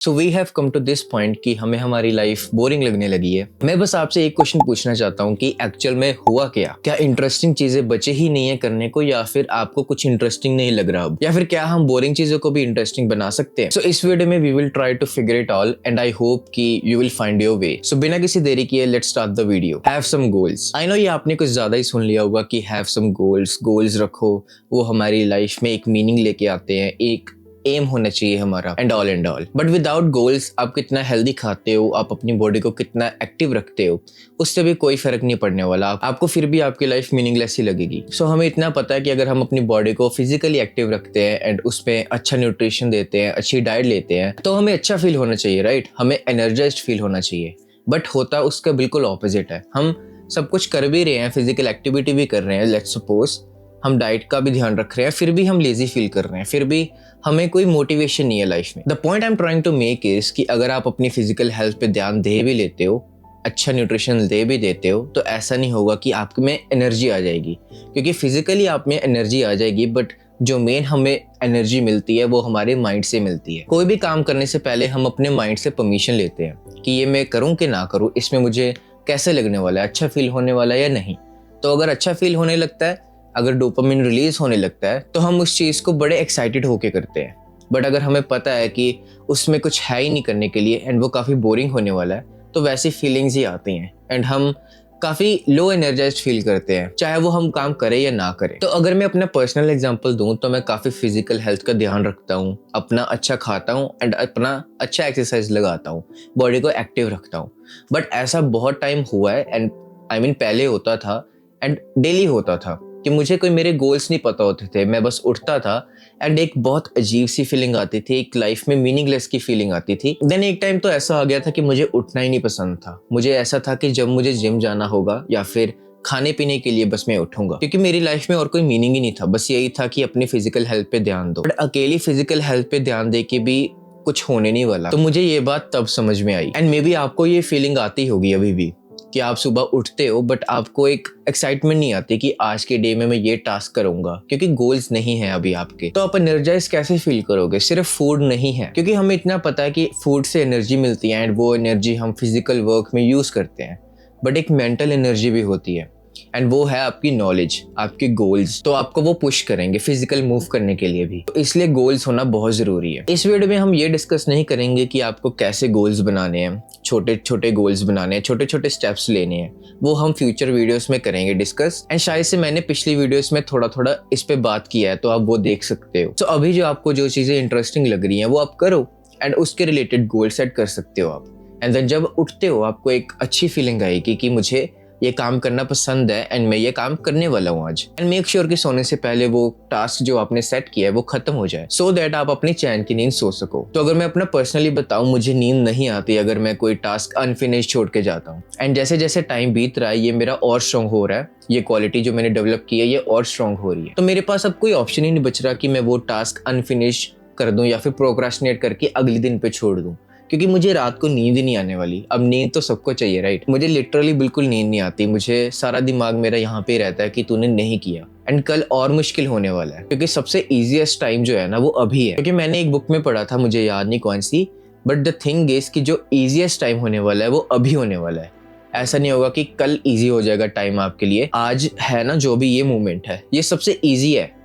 So we have come to this point कि हमें हमारी लाइफ बोरिंग लगने लगी है। मैं बस आपसे एक क्वेश्चन पूछना चाहता हूँ कि एक्चुअल में हुआ क्या इंटरेस्टिंग चीजें बचे ही नहीं है करने को, या फिर आपको कुछ इंटरेस्टिंग नहीं लग रहा अब, या फिर क्या हम बोरिंग चीजों को भी इंटरेस्टिंग बना सकते हैं। सो इस वीडियो में we will try to figure it all and I hope कि you will find your way. So बिना किसी देरी किए let's start the video. Have some goals. I know ये आपने कुछ ज्यादा ही सुन लिया होगा कि हैव सम गोल्स रखो, वो हमारी लाइफ में एक मीनिंग लेके आते हैं, एक एम होना चाहिए हमारा and all. But without goals आप कितना हेल्दी खाते हो, आप अपनी बॉडी को कितना एक्टिव रखते हो, उससे भी कोई फर्क नहीं पड़ने वाला। आपको फिर भी आपकी लाइफ मीनिंगलेस ही लगेगी। सो हमें इतना पता है कि अगर हम अपनी बॉडी को फिजिकली एक्टिव रखते हैं एंड उसमें अच्छा न्यूट्रिशन देते हैं, अच्छी डाइट लेते हैं, तो हमें अच्छा फील होना चाहिए, राइट? हमें एनर्जाइज्ड फील होना चाहिए। बट होता उसका बिल्कुल ऑपोजिट है। हम सब कुछ कर भी रहे हैं, फिजिकल एक्टिविटी भी कर रहे हैं, लेट्स सपोज हम डाइट का भी ध्यान रख रहे हैं, फिर भी हम लेजी फील कर रहे हैं, फिर भी हमें कोई मोटिवेशन नहीं है लाइफ में। The point I am trying to make is कि अगर आप अपनी फिजिकल हेल्थ पे ध्यान दे भी लेते हो, अच्छा न्यूट्रिशन दे भी देते हो, तो ऐसा नहीं होगा कि आप में एनर्जी आ जाएगी, क्योंकि फिजिकली आप में एनर्जी आ जाएगी, बट जो मेन हमें एनर्जी मिलती है वो हमारे माइंड से मिलती है। कोई भी काम करने से पहले हम अपने माइंड से परमिशन लेते हैं कि ये मैं करूँ कि ना करूँ, इसमें मुझे कैसे लगने वाला है, अच्छा फील होने वाला है या नहीं। तो अगर अच्छा फील होने लगता है, अगर डोपामिन रिलीज होने लगता है, तो हम उस चीज़ को बड़े एक्साइटेड होके करते हैं। बट अगर हमें पता है कि उसमें कुछ है ही नहीं करने के लिए एंड वो काफ़ी बोरिंग होने वाला है, तो वैसी फीलिंग्स ही आती हैं एंड हम काफ़ी लो एनर्जाइज्ड फील करते हैं, चाहे वो हम काम करें या ना करें। तो अगर मैं अपना पर्सनल एग्जांपल दूं, तो मैं काफ़ी फिजिकल हेल्थ का ध्यान रखता हूँ, अपना अच्छा खाता हूँ एंड अपना अच्छा एक्सरसाइज लगाता हूँ, बॉडी को एक्टिव रखता हूँ। बट ऐसा बहुत टाइम हुआ है एंड आई मीन पहले होता था एंड डेली होता था कि मुझे कोई मेरे गोल्स नहीं पता होते थे। मैं बस उठता था एंड एक बहुत अजीब सी फीलिंग आती थी, एक लाइफ में मीनिंगलेस की फीलिंग आती थी। देन एक टाइम तो ऐसा आ गया था कि मुझे उठना ही नहीं पसंद था। मुझे ऐसा था कि जब मुझे जिम जाना होगा या फिर खाने पीने के लिए बस मैं उठूंगा, क्योंकि मेरी लाइफ में और कोई मीनिंग ही नहीं था। बस यही था कि अपनी फिजिकल हेल्थ पे ध्यान दो। बट अकेली फिजिकल हेल्थ पे ध्यान दे के भी कुछ होने नहीं वाला। तो मुझे ये बात तब समझ में आई, एंड मे बी आपको ये फीलिंग आती होगी अभी भी, कि आप सुबह उठते हो बट आपको एक एक्साइटमेंट नहीं आती कि आज के डे में मैं ये टास्क करूंगा, क्योंकि गोल्स नहीं है अभी आपके। तो आप एनर्जाइज कैसे फील करोगे? सिर्फ फूड नहीं है, क्योंकि हमें इतना पता है कि फूड से एनर्जी मिलती है एंड वो एनर्जी हम फिजिकल वर्क में यूज करते हैं, बट एक मेंटल एनर्जी भी होती है एंड वो है आपकी नॉलेज, आपके गोल्स। तो आपको वो पुश करेंगे फिजिकल मूव करने के लिए भी। तो इसलिए गोल्स होना बहुत जरूरी है। इस वीडियो में हम ये डिस्कस नहीं करेंगे कि आपको कैसे गोल्स बनाने हैं, छोटे छोटे गोल्स बनाने हैं, छोटे छोटे स्टेप्स लेने हैं। वो हम फ्यूचर वीडियोस में करेंगे डिस्कस, एंड शायद से मैंने पिछली वीडियोस में थोड़ा थोड़ा इस पे बात किया है, तो आप वो देख सकते हो। तो अभी जो आपको जो चीजें इंटरेस्टिंग लग रही हैं वो आप करो एंड उसके रिलेटेड गोल सेट कर सकते हो आप। एंड देन जब उठते हो आपको एक अच्छी फीलिंग आएगी कि मुझे ये काम करना पसंद है एंड मैं ये काम करने वाला हूँ आज। एंड मेक श्योर कि सोने से पहले वो टास्क जो आपने सेट किया है वो खत्म हो जाए, सो दैट आप अपनी चैन की नींद सो सको। तो अगर मैं अपना पर्सनली बताऊं, मुझे नींद नहीं आती अगर मैं कोई टास्क अनफिनिश छोड़ के जाता हूँ। एंड जैसे जैसे टाइम बीत रहा है ये मेरा और स्ट्रॉन्ग हो रहा है, ये क्वालिटी जो मैंने डेवलप की है ये और स्ट्रॉन्ग हो रही है। तो मेरे पास अब कोई ऑप्शन ही नहीं बच रहा कि मैं वो टास्क अनफिनिश कर दूं या फिर प्रोक्रास्टिनेट करके अगले दिन पे छोड़ दूं, क्योंकि मुझे रात को नींद ही नहीं आने वाली। अब नींद तो सबको चाहिए, राइट? मुझे लिटरली बिल्कुल नींद नहीं आती। मुझे सारा दिमाग मेरा यहाँ पे रहता है कि तूने नहीं किया, एंड कल और मुश्किल होने वाला है, क्योंकि सबसे इजीएस्ट टाइम जो है ना वो अभी है। क्योंकि मैंने एक बुक में पढ़ा था, मुझे याद नहीं कौन सी, बट द थिंग इज कि जो इजीएस्ट टाइम होने वाला है वो अभी होने वाला है। ऐसा नहीं होगा कि कल ईजी हो जाएगा टाइम आपके लिए। आज है ना जो भी ये मोमेंट है ये सबसे ईजी है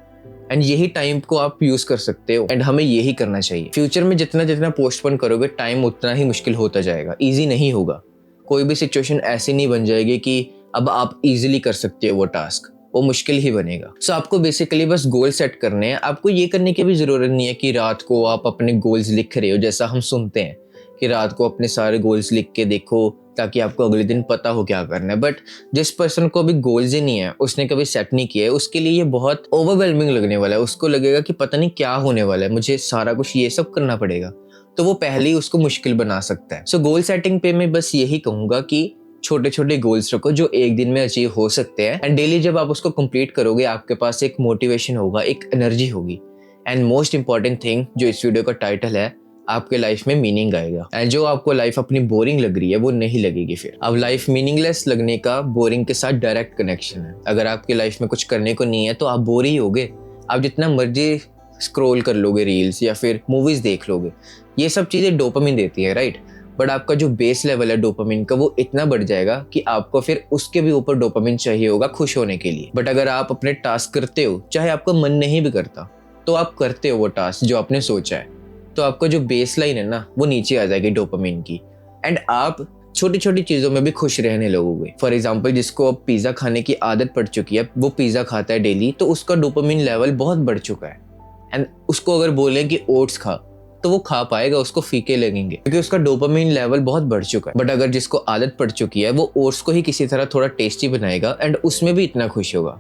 एंड यही टाइम को आप यूज कर सकते हो एंड हमें यही करना चाहिए। फ्यूचर में जितना जितना पोस्टपोन करोगे टाइम उतना ही मुश्किल होता जाएगा, इजी नहीं होगा। कोई भी सिचुएशन ऐसी नहीं बन जाएगी कि अब आप इजीली कर सकते हो वो टास्क, वो मुश्किल ही बनेगा। सो आपको बेसिकली बस गोल सेट करने हैं। आपको ये करने की भी जरूरत नहीं है कि रात को आप अपने गोल्स लिख रहे हो, जैसा हम सुनते हैं कि रात को अपने सारे गोल्स लिख के देखो ताकि आपको अगले दिन पता हो क्या करना है। बट जिस पर्सन को अभी गोल्स ही नहीं है, उसने कभी सेट नहीं किया है, उसके लिए ये बहुत ओवरवेलमिंग लगने वाला है। उसको लगेगा कि पता नहीं क्या होने वाला है, मुझे सारा कुछ ये सब करना पड़ेगा, तो वो पहले ही उसको मुश्किल बना सकता है। सो गोल सेटिंग पे मैं बस यही कहूंगा कि छोटे छोटे गोल्स रखो जो एक दिन में अचीव हो सकते हैं, एंड डेली जब आप उसको कंप्लीट करोगे आपके पास एक मोटिवेशन होगा, एक एनर्जी होगी, एंड मोस्ट इंपॉर्टेंट थिंग जो इस वीडियो का टाइटल है, आपके लाइफ में मीनिंग आएगा। एंड जो आपको लाइफ अपनी बोरिंग लग रही है वो नहीं लगेगी फिर। अब लाइफ मीनिंगलेस लगने का बोरिंग के साथ डायरेक्ट कनेक्शन है। अगर आपकी लाइफ में कुछ करने को नहीं है तो आप बोर ही होगे। आप जितना मर्जी स्क्रॉल कर लोगे रील्स या फिर मूवीज देख लोगे, ये सब चीज़ें डोपामिन देती है, राइट। बट आपका जो बेस लेवल है डोपामिन का वो इतना बढ़ जाएगा कि आपको फिर उसके भी ऊपर डोपामिन चाहिए होगा खुश होने के लिए। बट अगर आप अपने टास्क करते हो, चाहे आपका मन नहीं भी करता, तो आप करते हो वो टास्क जो आपने सोचा है, तो आपका जो बेस लाइन है ना वो नीचे आ जाएगी डोपामिन की, एंड आप छोटी छोटी चीज़ों में भी खुश रहने लगोगे। फॉर एग्जाम्पल, जिसको अब पिज़्ज़ा खाने की आदत पड़ चुकी है, वो पिज़्ज़ा खाता है डेली, तो उसका डोपामिन लेवल बहुत बढ़ चुका है। एंड उसको अगर बोलें कि ओट्स खा, तो वो खा पाएगा, उसको फीके लगेंगे क्योंकि उसका डोपामिन लेवल बहुत बढ़ चुका है। बट अगर जिसको आदत पड़ चुकी है, वो ओट्स को ही किसी तरह थोड़ा टेस्टी बनाएगा एंड उसमें भी इतना खुश होगा।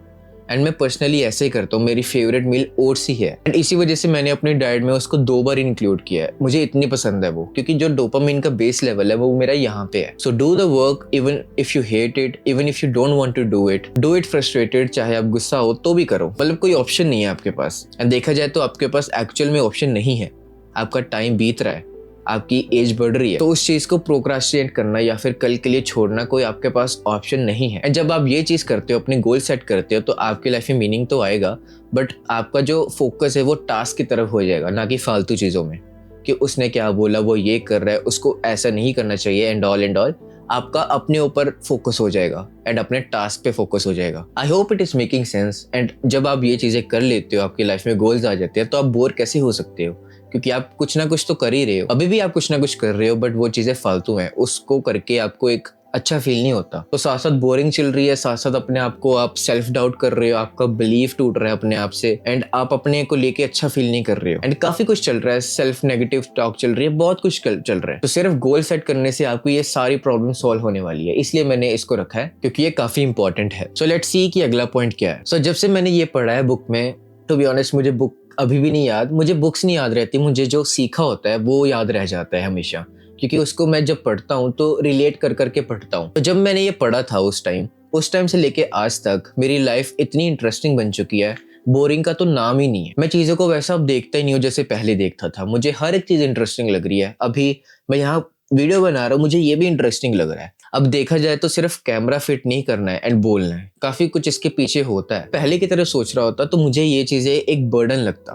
एंड मैं पर्सनली ऐसे ही करता हूँ, मेरी फेवरेट मील ओट्स ही है, एंड इसी वजह से मैंने अपनी डाइट में उसको 2 बार इंक्लूड किया है। मुझे इतनी पसंद है वो, क्योंकि जो डोपामिन का बेस लेवल है वो मेरा यहाँ पे है। So do the work even if you hate it, even if you don't want to do it frustrated, चाहे आप गुस्सा हो तो भी करो। मतलब कोई ऑप्शन नहीं है आपके पास, एंड देखा जाए तो आपके पास एक्चुअल में ऑप्शन नहीं है। आपका टाइम बीत रहा है, आपकी एज बढ़ रही है, तो उस चीज को प्रोक्रास्टिनेट करना या फिर कल के लिए छोड़ना कोई आपके पास ऑप्शन नहीं है। जब आप ये चीज करते हो, अपने गोल सेट करते हो, तो आपकी लाइफ में मीनिंग तो आएगा, बट आपका जो फोकस है वो टास्क की तरफ हो जाएगा, ना कि फालतू चीजों में कि उसने क्या बोला, वो ये कर रहा है, उसको ऐसा नहीं करना चाहिए एंड ऑल। आपका अपने ऊपर फोकस हो जाएगा एंड अपने टास्क पे फोकस हो जाएगा। I hope it is making sense. And जब आप ये चीजें कर लेते हो, आपकी लाइफ में गोल्स आ जाते हैं, तो आप बोर कैसे हो सकते हो, क्योंकि आप कुछ ना कुछ तो कर ही रहे हो। अभी भी आप कुछ ना कुछ कर रहे हो, बट वो चीजें फालतू हैं, उसको करके आपको एक अच्छा फील नहीं होता। तो साथ साथ बोरिंग चल रही है, साथ साथ अपने आप को आप सेल्फ डाउट कर रहे हो, आपका बिलीफ टूट रहा है अपने आप से, एंड आप अपने को लेके अच्छा फील नहीं कर रहे हो, एंड काफी कुछ चल रहा है, सेल्फ नेगेटिव टॉक चल रही है, बहुत कुछ चल रहा है। तो सिर्फ गोल सेट करने से आपको ये सारी प्रॉब्लम सॉल्व होने वाली है, इसलिए मैंने इसको रखा है क्योंकि ये काफी इंपॉर्टेंट है। सो लेट्स सी कि अगला पॉइंट क्या है। सो जब से मैंने ये पढ़ा है बुक में, टू बी ऑनेस्ट मुझे बुक अभी भी नहीं याद, मुझे बुक्स नहीं याद रहती, मुझे जो सीखा होता है वो याद रह जाता है हमेशा, क्योंकि उसको मैं जब पढ़ता हूँ तो रिलेट कर करके पढ़ता हूँ। तो जब मैंने ये पढ़ा था उस टाइम से लेके आज तक मेरी लाइफ इतनी इंटरेस्टिंग बन चुकी है, बोरिंग का तो नाम ही नहीं है। मैं चीज़ों को वैसा अब देखता ही नहीं हूँ जैसे पहले देखता था। मुझे हर एक चीज़ इंटरेस्टिंग लग रही है। अभी मैं यहाँ वीडियो बना रहा हूँ, मुझे ये भी इंटरेस्टिंग लग रहा है। अब देखा जाए तो सिर्फ कैमरा फिट नहीं करना है एंड बोलना है, काफी कुछ इसके पीछे होता है। पहले की तरह सोच रहा होता तो मुझे ये चीजें एक बर्डन लगता,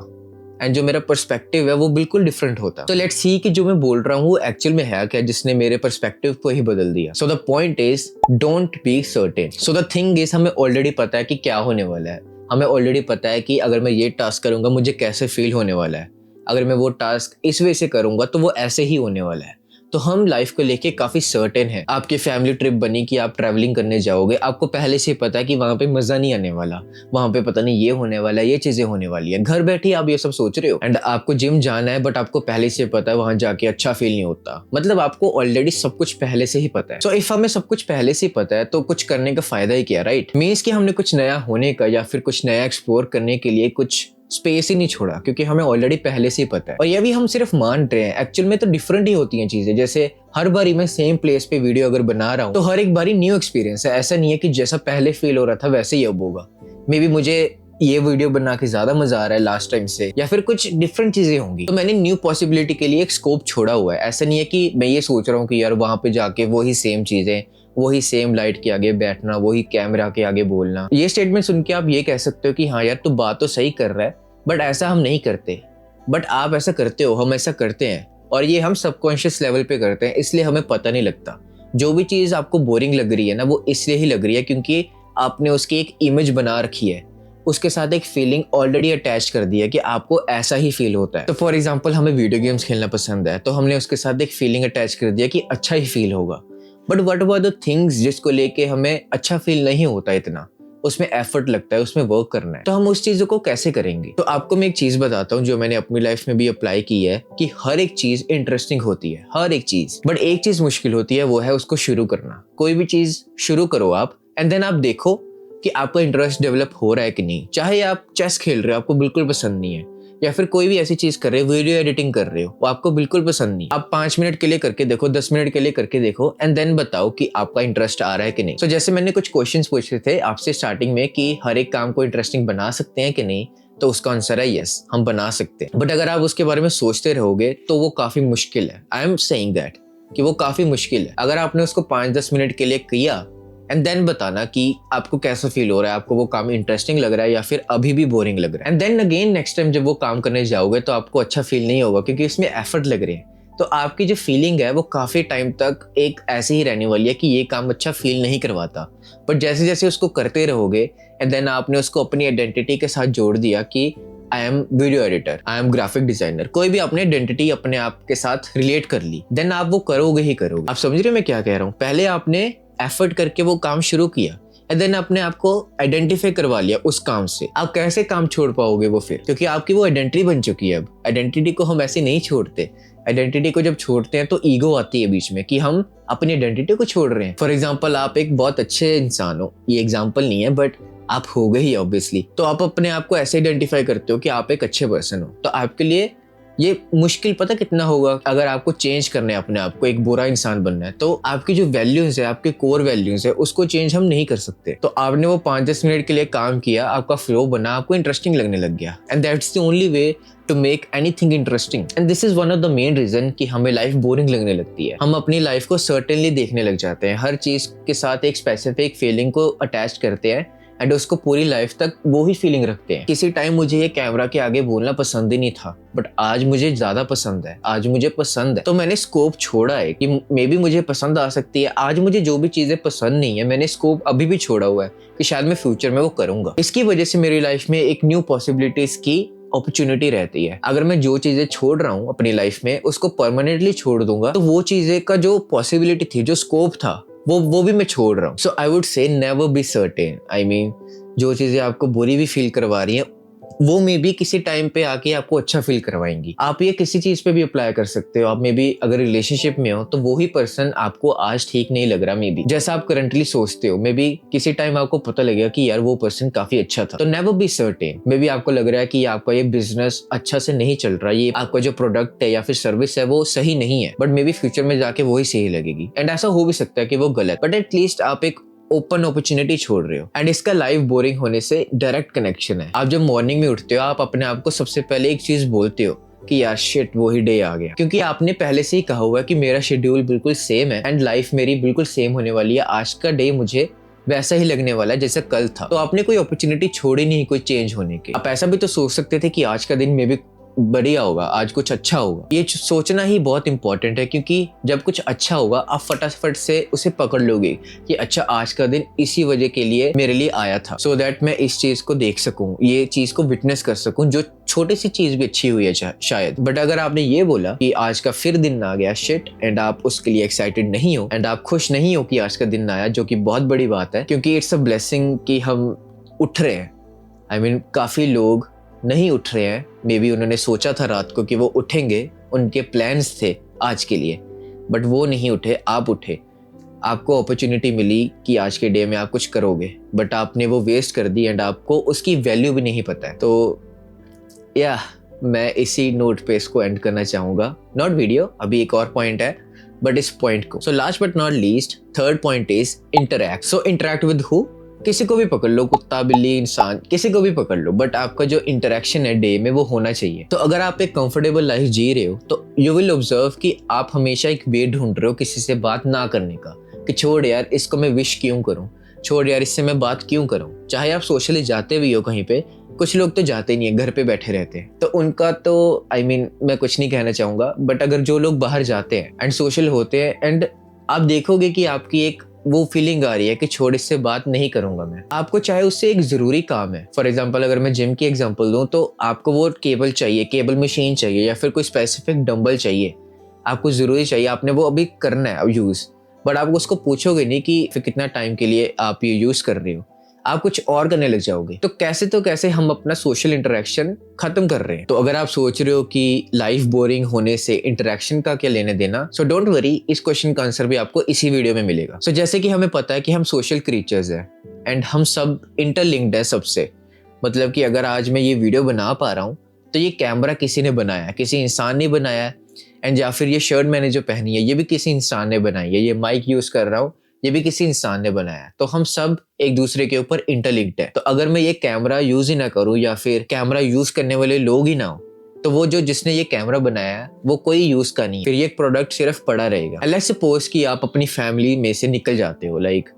एंड जो मेरा पर्सपेक्टिव है वो बिल्कुल डिफरेंट होता। तो लेट्स सी कि जो मैं बोल रहा हूँ वो एक्चुअल में है क्या, जिसने मेरे पर्सपेक्टिव को ही बदल दिया। So the point is don't be certain. So the thing is, हमें ऑलरेडी पता है कि क्या होने वाला है, हमें ऑलरेडी पता है कि अगर मैं ये टास्क करूंगा मुझे कैसे फील होने वाला है, अगर मैं वो टास्क इस वे से करूंगा तो वो ऐसे ही होने वाला है। तो हम लाइफ को लेके काफी सर्टेन है। आपकी फैमिली ट्रिप बनी कि आप ट्रैवलिंग करने जाओगे, आपको पहले से पता है कि वहां पे मजा नहीं आने वाला, वहां पे पता नहीं ये होने वाला है, ये चीजें होने वाली है। घर बैठे आप ये सब सोच रहे हो, एंड आपको जिम जाना है, बट आपको पहले से पता है वहां जाके अच्छा फील नहीं होता। मतलब आपको ऑलरेडी सब कुछ पहले से ही पता है। सो इफ हमें सब कुछ पहले से ही पता है तो कुछ करने का फायदा ही क्या, राइट। मीन्स कि हमने कुछ नया होने का या फिर कुछ नया एक्सप्लोर करने के लिए कुछ स्पेस ही नहीं छोड़ा, क्योंकि हमें ऑलरेडी पहले से ही पता है। और ये भी हम सिर्फ मान रहे हैं, एक्चुअल में तो डिफरेंट ही होती हैं चीजें। जैसे हर बारी मैं सेम प्लेस पे वीडियो अगर बना रहा हूँ तो हर एक बारी न्यू एक्सपीरियंस है। ऐसा नहीं है कि जैसा पहले फील हो रहा था वैसे ही अब होगा। मे बी मुझे ये वीडियो बना के ज्यादा मजा आ रहा है लास्ट टाइम से, या फिर कुछ डिफरेंट चीजें होंगी। तो मैंने न्यू पॉसिबिलिटी के लिए एक स्कोप छोड़ा हुआ है। ऐसा नहीं है कि मैं ये सोच रहा हूँ कि यार वहां पे जाके वही सेम चीजें, वही सेम लाइट के आगे बैठना, वही कैमरा के आगे बोलना। ये स्टेटमेंट सुन के आप ये कह सकते हो कि हाँ यार तू बात तो सही कर रहा है, बट ऐसा हम नहीं करते। बट आप ऐसा करते हो, हम ऐसा करते हैं, और ये हम सबकॉन्शियस लेवल पे करते हैं, इसलिए हमें पता नहीं लगता। जो भी चीज़ आपको बोरिंग लग रही है ना, वो इसलिए ही लग रही है क्योंकि आपने उसकी एक इमेज बना रखी है, उसके साथ एक फीलिंग ऑलरेडी अटैच कर दी है कि आपको ऐसा ही फील होता है। तो फॉर एग्जाम्पल हमें वीडियो गेम्स खेलना पसंद है, तो हमने उसके साथ एक फीलिंग अटैच कर दिया कि अच्छा ही फील होगा। But what about the things जिसको लेके हमें अच्छा फील नहीं होता इतना, उसमें एफर्ट लगता है, उसमें वर्क करना है, तो हम उस चीजों को कैसे करेंगे। तो आपको मैं एक चीज बताता हूँ जो मैंने अपनी लाइफ में भी अप्लाई की है, कि हर एक चीज इंटरेस्टिंग होती है, हर एक चीज, बट एक चीज मुश्किल होती है, वो है उसको शुरू करना। कोई भी चीज शुरू करो आप, एंड देन आप देखो कि आपका इंटरेस्ट डेवलप हो रहा है कि नहीं। चाहे आप चेस खेल रहे हो, आपको बिल्कुल पसंद नहीं है, या फिर कोई भी ऐसी चीज कर रहे हो, वीडियो एडिटिंग कर रहे हो, वो आपको बिल्कुल पसंद नहीं, आप 5 मिनट के लिए करके देखो, 10 मिनट के लिए करके देखो, एंड देन बताओ कि आपका इंटरेस्ट आ रहा है कि नहीं। तो जैसे मैंने कुछ क्वेश्चंस पूछे थे आपसे स्टार्टिंग में कि हर एक काम को इंटरेस्टिंग बना सकते हैं कि नहीं, तो उसका आंसर है यस, हम बना सकते हैं। बट अगर आप उसके बारे में सोचते रहोगे तो वो काफी मुश्किल है। आई एम सेइंग दैट कि वो काफी मुश्किल है। अगर आपने उसको 5-10 मिनट के लिए किया एंड देन बताना कि आपको कैसा फील हो रहा है, आपको वो काम इंटरेस्टिंग लग रहा है या फिर अभी भी बोरिंग लग रहा है। And then again next time जब वो काम करने जाओगे तो आपको अच्छा फील नहीं होगा क्योंकि इसमें एफर्ट लग रहे हैं। तो आपकी जो फीलिंग है वो काफ़ी टाइम तक एक ऐसी ही रहने वाली है कि ये काम अच्छा फील नहीं करवाता। बट जैसे जैसे उसको करते रहोगे एंड देन आपने उसको अपनी आइडेंटिटी के साथ जोड़ दिया कि I am video editor, I am graphic designer, कोई भी अपनी आइडेंटिटी अपने आप के साथ रिलेट कर ली, देन आप वो करोगे ही करोगे। आप समझ रहे हो मैं क्या कह रहा हूँ? पहले आपने एफर्ट करके वो काम शुरू किया एंड देन आपने आपको आइडेंटिफाई करवा लिया उस काम से। आप कैसे काम छोड़ पाओगे वो फिर? क्योंकि आपकी वो आइडेंटिटी बन चुकी है। अब आइडेंटिटी को हम ऐसे नहीं छोड़ते। आइडेंटिटी को जब छोड़ते हैं तो ईगो आती है बीच में कि हम अपनी आइडेंटिटी को छोड़ रहे हैं। फॉर एग्जाम्पल आप एक बहुत अच्छे इंसान हो, ये एग्जाम्पल नहीं है बट आप हो गए ही ऑब्वियसली, तो आप अपने आप को ऐसे आइडेंटिफाई करते हो कि आप एक अच्छे पर्सन हो। तो आपके लिए ये मुश्किल पता कितना होगा अगर आपको चेंज करना है अपने आप को, एक बुरा इंसान बनना है। तो आपकी जो वैल्यूज है, आपके कोर वैल्यूज है, उसको चेंज हम नहीं कर सकते। तो आपने वो 5-10 मिनट के लिए काम किया, आपका फ्लो बना, आपको इंटरेस्टिंग लगने लग गया and that's the only way to make anything interesting. And this is one of the main reason कि हमें लाइफ बोरिंग लगने लगती है। हम अपनी लाइफ को सर्टेनली देखने लग जाते हैं, हर चीज के साथ एक स्पेसिफिक फीलिंग को अटैच करते हैं एंड उसको पूरी लाइफ तक वो ही फीलिंग रखते हैं। किसी टाइम मुझे ये कैमरा के आगे बोलना पसंद ही नहीं था बट आज मुझे ज्यादा पसंद है, आज मुझे पसंद है। तो मैंने स्कोप छोड़ा है कि मे बी मुझे पसंद आ सकती है। आज मुझे जो भी चीजें पसंद नहीं है, मैंने स्कोप अभी भी छोड़ा हुआ है कि शायद मैं फ्यूचर में वो करूंगा। इसकी वजह से मेरी लाइफ में एक न्यू पॉसिबिलिटीज की अपॉर्चुनिटी रहती है। अगर मैं जो चीजें छोड़ रहा हूँ अपनी लाइफ में उसको परमानेंटली छोड़ दूंगा तो वो चीजें का जो पॉसिबिलिटी थी, जो स्कोप था, वो भी मैं छोड़ रहा हूँ। So I would say never be certain. I mean जो चीजें आपको बुरी भी फील करवा रही हैं वो मे बी किसी टाइम पे आके आपको अच्छा फील करवाएंगी। आप ये किसी चीज पे भी अप्लाई कर सकते हो। आप मे बी अगर रिलेशनशिप में हो तो वो ही पर्सन आपको आज ठीक नहीं लग रहा, मे बी जैसा आप करंटली सोचते हो, मे बी किसी टाइम आपको पता लगेगा कि यार वो पर्सन काफी अच्छा था। तो never be certain. May be आपको लग रहा है कि आपका ये बिजनेस अच्छा से नहीं चल रहा, ये आपका जो प्रोडक्ट है या फिर सर्विस है वो सही नहीं है, बट मे बी फ्यूचर में जाके वही सही लगेगी। एंड ऐसा हो भी सकता है कि वो गलत, बट एटलीस्ट आप एक ओपन अपॉर्चुनिटी छोड़ रहे हो। एंड इसका लाइफ बोरिंग होने से डायरेक्ट कनेक्शन है। आप जब मॉर्निंग में उठते हो आप अपने आप को सबसे पहले एक चीज बोलते हो कि यार शिट वही डे आ गया, क्योंकि आपने पहले से ही कहा हुआ है कि मेरा शेड्यूल बिल्कुल सेम है एंड लाइफ मेरी बिल्कुल सेम होने वाली है। आज का डे मुझे वैसा ही लगने वाला है जैसा कल था। तो आपने कोई अपॉर्चुनिटी छोड़ी नहीं कोई चेंज होने की। आप ऐसा भी तो सोच सकते थे कि आज का दिन में भी बढ़िया होगा, आज कुछ अच्छा होगा। ये सोचना ही बहुत इंपॉर्टेंट है क्योंकि जब कुछ अच्छा होगा आप फटाफट से उसे पकड़ लोगे कि अच्छा आज का दिन इसी वजह के लिए मेरे लिए आया था, सो दैट मैं इस चीज को देख सकूं, ये चीज को विटनेस कर सकूं, जो छोटी सी चीज भी अच्छी हुई है शायद। बट अगर आपने ये बोला कि आज का फिर दिन आ गया शिट, एंड आप उसके लिए एक्साइटेड नहीं हो एंड आप खुश नहीं हो कि आज का दिन आया, जो कि बहुत बड़ी बात है क्योंकि इट्स अ ब्लेसिंग कि हम उठ रहे हैं। आई मीन काफी लोग नहीं उठ रहे हैं, मे बी उन्होंने सोचा था रात को कि वो उठेंगे, उनके प्लान्स थे आज के लिए, बट वो नहीं उठे, आप उठे। आपको अपॉर्चुनिटी मिली कि आज के डे में आप कुछ करोगे बट आपने वो वेस्ट कर दी एंड आपको उसकी वैल्यू भी नहीं पता है। तो या मैं इसी नोट पे इसको एंड करना चाहूँगा। नॉट वीडियो, अभी एक और पॉइंट है बट इस पॉइंट को। So last but not least third point is interact. So interact with who? किसी को भी पकड़ लो, कुत्ता बिल्ली इंसान, किसी को भी पकड़ लो, बट आपका जो इंटरेक्शन है डे में वो होना चाहिए। तो अगर आप एक कंफर्टेबल लाइफ जी रहे हो तो यू विल ऑब्जर्व कि आप हमेशा एक वे ढूंढ रहे हो किसी से बात ना करने का, कि छोड़ यार इसको मैं विश क्यों करूं, छोड़ यार इससे मैं बात क्यों करूं। चाहे आप सोशली जाते भी हो कहीं पे, कुछ लोग तो जाते नहीं है, घर पे बैठे रहते हैं, तो उनका तो आई मीन मैं कुछ नहीं कहना चाहूंगा। बट अगर जो लोग बाहर जाते हैं एंड सोशल होते हैं एंड आप देखोगे कि आपकी एक वो फीलिंग आ रही है कि छोड़ इससे बात नहीं करूंगा मैं, आपको चाहे उससे एक जरूरी काम है। फॉर एग्जांपल अगर मैं जिम की एग्जांपल दूं तो आपको वो केबल चाहिए, केबल मशीन चाहिए या फिर कोई स्पेसिफिक डंबल चाहिए, आपको जरूरी चाहिए, आपने वो अभी करना है अब यूज, बट आप उसको पूछोगे नहीं कि फिर कितना टाइम के लिए आप ये यूज कर रहे हो, आप कुछ और करने लग जाओगे। तो कैसे हम अपना सोशल इंटरेक्शन खत्म कर रहे हैं। तो अगर आप सोच रहे हो कि लाइफ बोरिंग होने से इंटरेक्शन का क्या लेने देना, सो डोंट वरी, इस क्वेश्चन का आंसर भी आपको इसी वीडियो में मिलेगा। सो जैसे कि हमें पता है कि हम सोशल क्रीचर्स हैं एंड हम सब इंटरलिंक्ड है सबसे। मतलब कि अगर आज मैं ये वीडियो बना पा रहा हूँ तो ये कैमरा किसी ने बनाया, किसी इंसान ने बनाया है, एंड या फिर ये शर्ट मैंने जो पहनी है ये भी किसी इंसान ने बनाई है, ये माइक यूज कर रहा हूँ ये भी किसी इंसान ने बनाया है। तो हम सब एक दूसरे के ऊपर इंटरलिंक्ड है। तो अगर मैं ये कैमरा यूज ही ना करूं या फिर कैमरा यूज करने वाले लोग ही ना हो, तो वो जो जिसने ये कैमरा बनाया है वो कोई यूज का नहीं, फिर ये प्रोडक्ट सिर्फ पड़ा रहेगा। लेट्स सपोज कि आप अपनी फैमिली में से निकल जाते हो, लाइक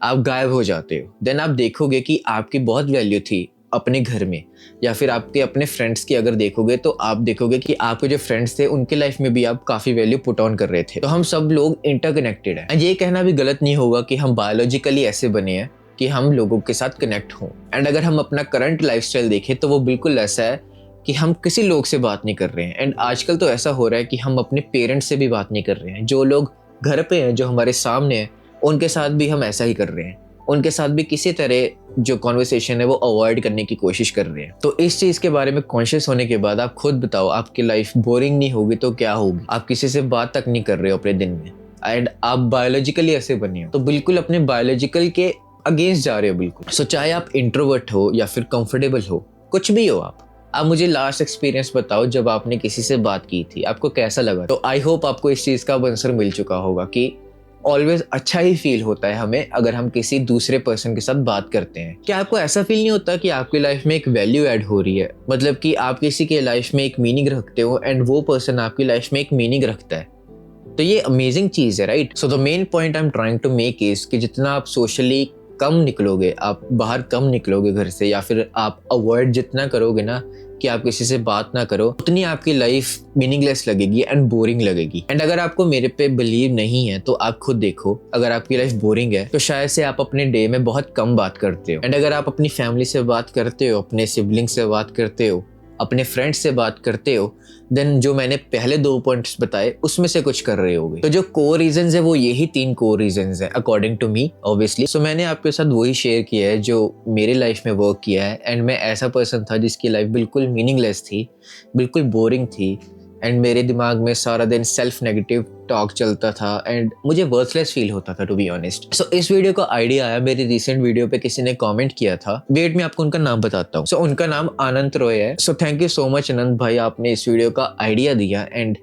आप गायब हो जाते हो, देन आप देखोगे कि आपकी बहुत वैल्यू थी अपने घर में, या फिर आपके अपने फ्रेंड्स की अगर देखोगे तो आप देखोगे कि आपके जो फ्रेंड्स थे उनके लाइफ में भी आप काफी वैल्यू पुट ऑन कर रहे थे। तो हम सब लोग इंटरकनेक्टेड हैं एंड ये कहना भी गलत नहीं होगा कि हम बायोलॉजिकली ऐसे बने हैं कि हम लोगों के साथ कनेक्ट हों। एंड अगर हम अपना करंट लाइफस्टाइल देखें तो वो बिल्कुल ऐसा है कि हम किसी लोग से बात नहीं कर रहे हैं। एंड आजकल तो ऐसा हो रहा है कि हम अपने पेरेंट्स से भी बात नहीं कर रहे हैं। जो लोग घर पे हैं, जो हमारे सामने हैं, उनके साथ भी हम ऐसा ही कर रहे हैं। उनके साथ भी किसी तरह जो कॉन्वर्सेशन है वो अवॉइड करने की कोशिश कर रहे हैं। तो इस चीज़ के बारे में कॉन्शियस होने के बाद आप खुद बताओ, आपकी लाइफ बोरिंग नहीं होगी तो क्या होगी? आप किसी से बात तक नहीं कर रहे हो अपने दिन में एंड आप बायोलॉजिकली ऐसे बने हो, तो बिल्कुल अपने बायोलॉजिकल के अगेंस्ट जा रहे हो बिल्कुल। सो चाहे आप इंट्रोवर्ट हो या फिर कंफर्टेबल हो, कुछ भी हो आप मुझे लास्ट एक्सपीरियंस बताओ जब आपने किसी से बात की थी, आपको कैसा लगा? तो आई होप आपको इस चीज़ का आंसर मिल चुका होगा कि ऑलवेज अच्छा ही फील होता है हमें अगर हम किसी दूसरे पर्सन के साथ बात करते हैं। क्या आपको ऐसा फील नहीं होता कि आपकी लाइफ में एक वैल्यू ऐड हो रही है, मतलब कि आप किसी के लाइफ में एक मीनिंग रखते हो एंड वो पर्सन आपकी लाइफ में एक मीनिंग रखता है? तो ये अमेजिंग चीज़ है, right? So the main point I am trying to make is कि जितना आप सोशली कम निकलोगे, आप बाहर कम निकलोगे घर से, या फिर आप अवॉइड जितना करोगे ना कि आप किसी से बात ना करो, उतनी आपकी लाइफ मीनिंगलेस लगेगी एंड बोरिंग लगेगी। एंड अगर आपको मेरे पे बिलीव नहीं है तो आप खुद देखो, अगर आपकी लाइफ बोरिंग है तो शायद से आप अपने डे में बहुत कम बात करते हो। एंड अगर आप अपनी फैमिली से बात करते हो, अपने सिबलिंग से बात करते हो, अपने फ्रेंड्स से बात करते हो, देन जो मैंने पहले 2 पॉइंट्स बताए उसमें से कुछ कर रहे होगे। तो जो कोर रीजंस है वो यही 3 कोर रीजंस है अकॉर्डिंग टू मी, ऑब्वियसली। सो मैंने आपके साथ वही शेयर किया है जो मेरे लाइफ में वर्क किया है। एंड मैं ऐसा पर्सन था जिसकी लाइफ बिल्कुल मीनिंगलेस थी, बिल्कुल बोरिंग थी एंड मेरे दिमाग में सारा दिन सेल्फ नेगेटिव टॉक चलता था एंड मुझे वर्थलेस फील होता था, टू बी ऑनेस्ट। सो इस वीडियो का आइडिया आया मेरी रिसेंट वीडियो पे, किसी ने कमेंट किया था। वेट, मैं आपको उनका नाम बताता हूँ। सो उनका नाम अनंत रॉय है। So thank you so much Anant भाई, आपने इस वीडियो का आइडिया दिया एंड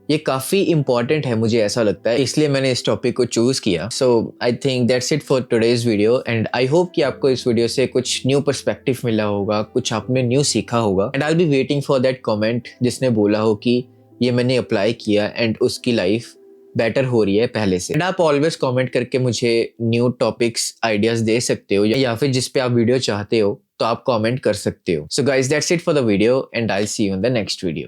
ये काफ़ी इंपॉर्टेंट है, मुझे ऐसा लगता है, इसलिए मैंने इस टॉपिक को चूज़ किया। So I think that's it for today's video and I hope कि आपको इस वीडियो से कुछ न्यू पर्सपेक्टिव मिला होगा, कुछ आपने न्यू सीखा होगा। And I will be waiting for that comment जिसने बोला हो कि ये मैंने अप्लाई किया एंड उसकी लाइफ बेटर हो रही है पहले से। एंड आप ऑलवेज कमेंट करके मुझे न्यू टॉपिक्स आइडियाज दे सकते हो, या फिर जिस पे आप वीडियो चाहते हो तो आप कमेंट कर सकते हो। So guys that's it for the video and I will see you in the next video.